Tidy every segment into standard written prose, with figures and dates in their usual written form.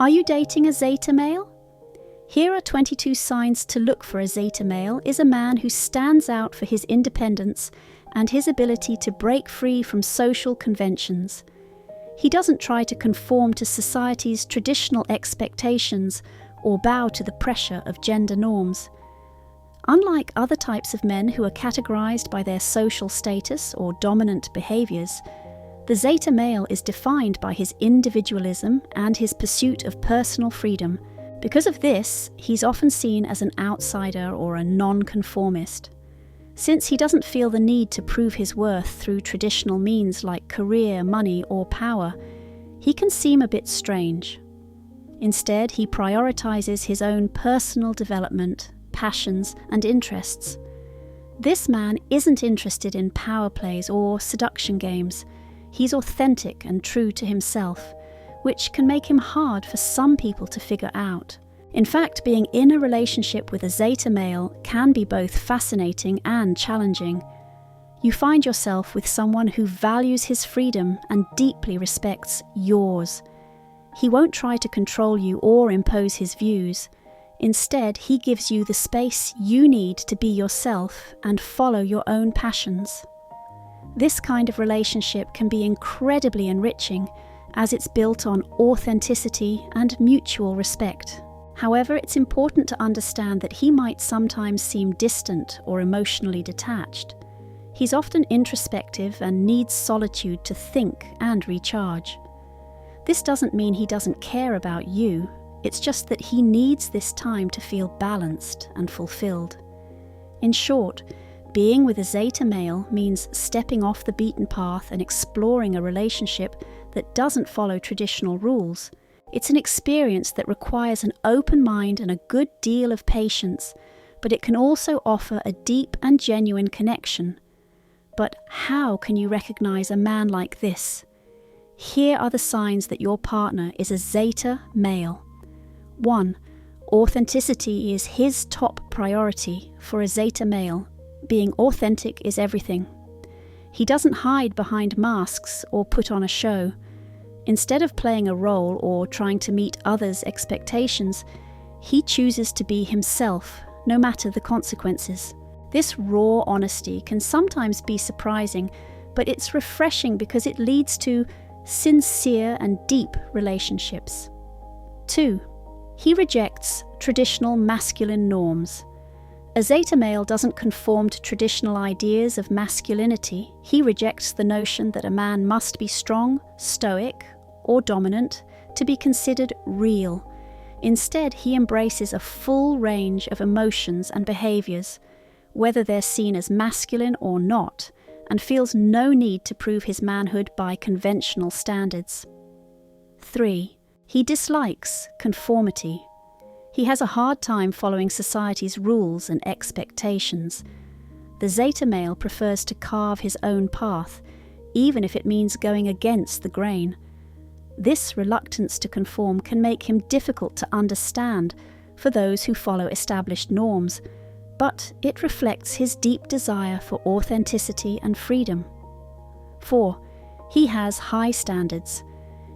Are you dating a Zeta male? Here are 22 signs to look for. A Zeta male is a man who stands out for his independence and his ability to break free from social conventions. He doesn't try to conform to society's traditional expectations or bow to the pressure of gender norms. Unlike other types of men who are categorized by their social status or dominant behaviors, the Zeta male is defined by his individualism and his pursuit of personal freedom. Because of this, he's often seen as an outsider or a non-conformist. Since he doesn't feel the need to prove his worth through traditional means like career, money, or power, he can seem a bit strange. Instead, he prioritizes his own personal development, passions, and interests. This man isn't interested in power plays or seduction games. He's authentic and true to himself, which can make him hard for some people to figure out. In fact, being in a relationship with a Zeta male can be both fascinating and challenging. You find yourself with someone who values his freedom and deeply respects yours. He won't try to control you or impose his views. Instead, he gives you the space you need to be yourself and follow your own passions. This kind of relationship can be incredibly enriching, as it's built on authenticity and mutual respect. However, it's important to understand that he might sometimes seem distant or emotionally detached. He's often introspective and needs solitude to think and recharge. This doesn't mean he doesn't care about you, it's just that he needs this time to feel balanced and fulfilled. In short, being with a Zeta male means stepping off the beaten path and exploring a relationship that doesn't follow traditional rules. It's an experience that requires an open mind and a good deal of patience, but it can also offer a deep and genuine connection. But how can you recognize a man like this? Here are the signs that your partner is a Zeta male. 1. Authenticity is his top priority. For a Zeta male, being authentic is everything. He doesn't hide behind masks or put on a show. Instead of playing a role or trying to meet others' expectations, he chooses to be himself, no matter the consequences. This raw honesty can sometimes be surprising, but it's refreshing because it leads to sincere and deep relationships. 2. He rejects traditional masculine norms. A Zeta male doesn't conform to traditional ideas of masculinity. He rejects the notion that a man must be strong, stoic, or dominant to be considered real. Instead, he embraces a full range of emotions and behaviors, whether they're seen as masculine or not, and feels no need to prove his manhood by conventional standards. 3. He dislikes conformity. He has a hard time following society's rules and expectations. The Zeta male prefers to carve his own path, even if it means going against the grain. This reluctance to conform can make him difficult to understand for those who follow established norms, but it reflects his deep desire for authenticity and freedom. 4. He has high standards.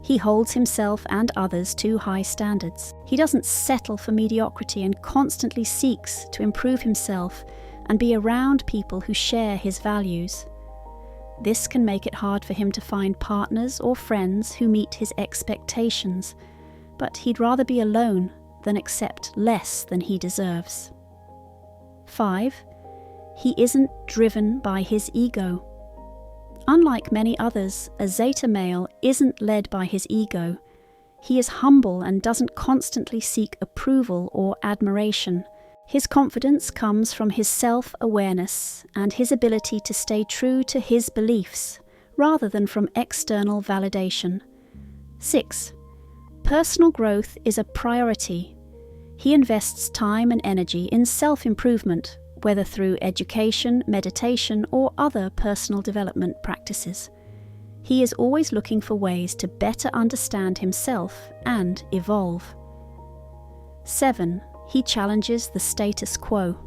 He holds himself and others to high standards. He doesn't settle for mediocrity and constantly seeks to improve himself and be around people who share his values. This can make it hard for him to find partners or friends who meet his expectations, but he'd rather be alone than accept less than he deserves. 5. He isn't driven by his ego. Unlike many others, a Zeta male isn't led by his ego. He is humble and doesn't constantly seek approval or admiration. His confidence comes from his self-awareness and his ability to stay true to his beliefs, rather than from external validation. 6. Personal growth is a priority. He invests time and energy in self-improvement, whether through education, meditation, or other personal development practices. He is always looking for ways to better understand himself and evolve. 7. He challenges the status quo.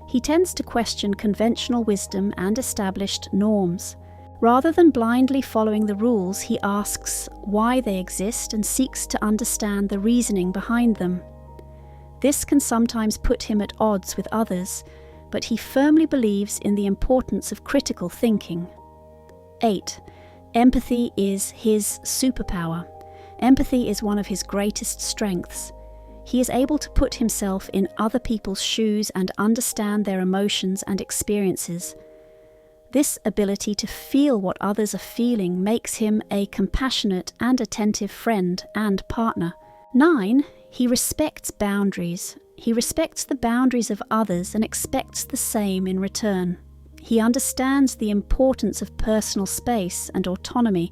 He tends to question conventional wisdom and established norms. Rather than blindly following the rules, he asks why they exist and seeks to understand the reasoning behind them. This can sometimes put him at odds with others, but he firmly believes in the importance of critical thinking. 8. Empathy is his superpower. Empathy is one of his greatest strengths. He is able to put himself in other people's shoes and understand their emotions and experiences. This ability to feel what others are feeling makes him a compassionate and attentive friend and partner. 9. He respects boundaries. He respects the boundaries of others and expects the same in return. He understands the importance of personal space and autonomy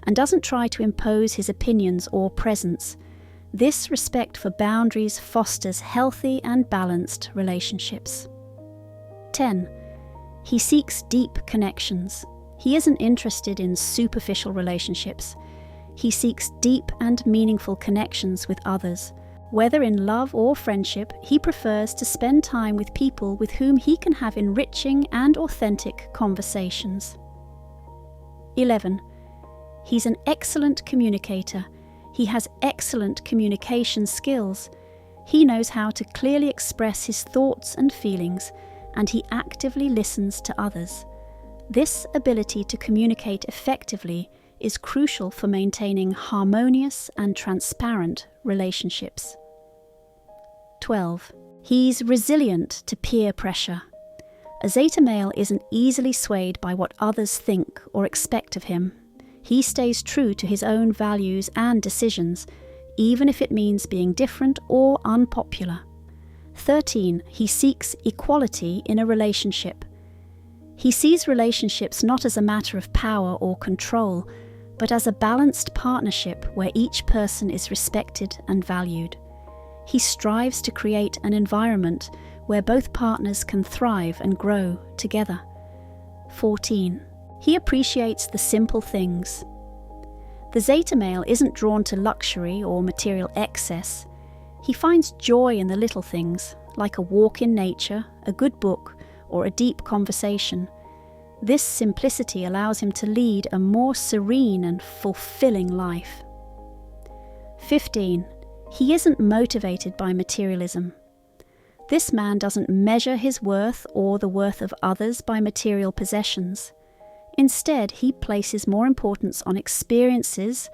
and doesn't try to impose his opinions or presence. This respect for boundaries fosters healthy and balanced relationships. 10. He seeks deep connections. He isn't interested in superficial relationships. He seeks deep and meaningful connections with others. Whether in love or friendship, he prefers to spend time with people with whom he can have enriching and authentic conversations. 11. He's an excellent communicator. He has excellent communication skills. He knows how to clearly express his thoughts and feelings, and he actively listens to others. This ability to communicate effectively is crucial for maintaining harmonious and transparent relationships. 12. He's resilient to peer pressure. A Zeta male isn't easily swayed by what others think or expect of him. He stays true to his own values and decisions, even if it means being different or unpopular. 13. He seeks equality in a relationship. He sees relationships not as a matter of power or control, but as a balanced partnership where each person is respected and valued. He strives to create an environment where both partners can thrive and grow together. 14. He appreciates the simple things. The Zeta male isn't drawn to luxury or material excess. He finds joy in the little things, like a walk in nature, a good book, or a deep conversation. This simplicity allows him to lead a more serene and fulfilling life. 15. He isn't motivated by materialism. This man doesn't measure his worth or the worth of others by material possessions. Instead, he places more importance on experiences,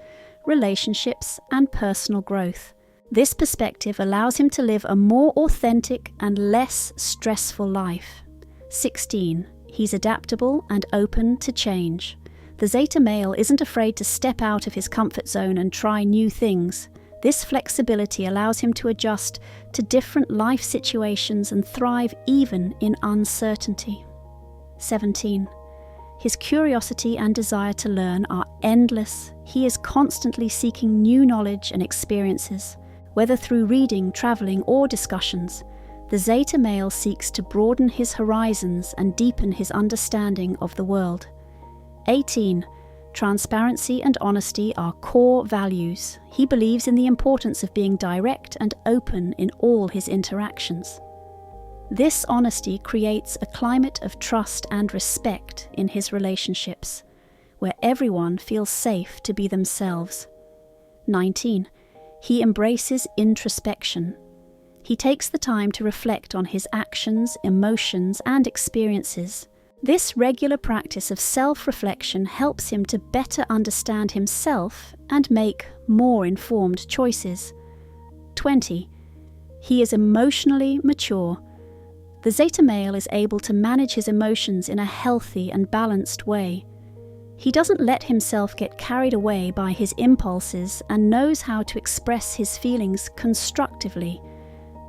relationships, and personal growth. This perspective allows him to live a more authentic and less stressful life. 16. He's adaptable and open to change. The Zeta male isn't afraid to step out of his comfort zone and try new things. This flexibility allows him to adjust to different life situations and thrive even in uncertainty. 17. His curiosity and desire to learn are endless. He is constantly seeking new knowledge and experiences. Whether through reading, traveling, or discussions, the Zeta male seeks to broaden his horizons and deepen his understanding of the world. 18. Transparency and honesty are core values. He believes in the importance of being direct and open in all his interactions. This honesty creates a climate of trust and respect in his relationships, where everyone feels safe to be themselves. 19. He embraces introspection. He takes the time to reflect on his actions, emotions, and experiences. This regular practice of self-reflection helps him to better understand himself and make more informed choices. 20. He is emotionally mature. The Zeta male is able to manage his emotions in a healthy and balanced way. He doesn't let himself get carried away by his impulses and knows how to express his feelings constructively.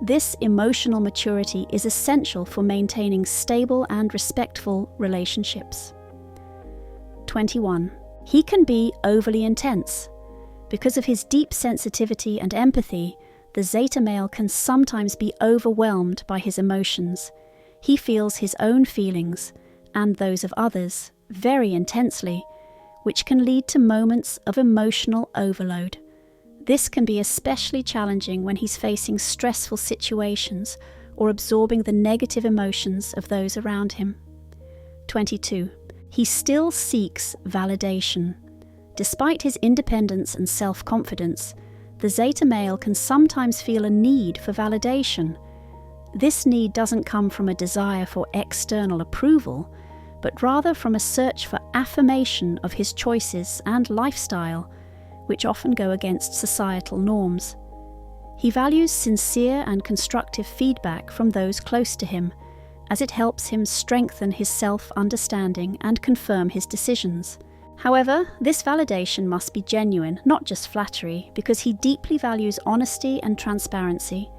This emotional maturity is essential for maintaining stable and respectful relationships. 21. He can be overly intense. Because of his deep sensitivity and empathy, the Zeta male can sometimes be overwhelmed by his emotions. He feels his own feelings, and those of others, very intensely, which can lead to moments of emotional overload. This can be especially challenging when he's facing stressful situations or absorbing the negative emotions of those around him. 22. he still seeks validation. Despite his independence and self-confidence, the Zeta male can sometimes feel a need for validation. This need doesn't come from a desire for external approval, but rather from a search for affirmation of his choices and lifestyle, which often go against societal norms. He values sincere and constructive feedback from those close to him, as it helps him strengthen his self-understanding and confirm his decisions. However, this validation must be genuine, not just flattery, because he deeply values honesty and transparency,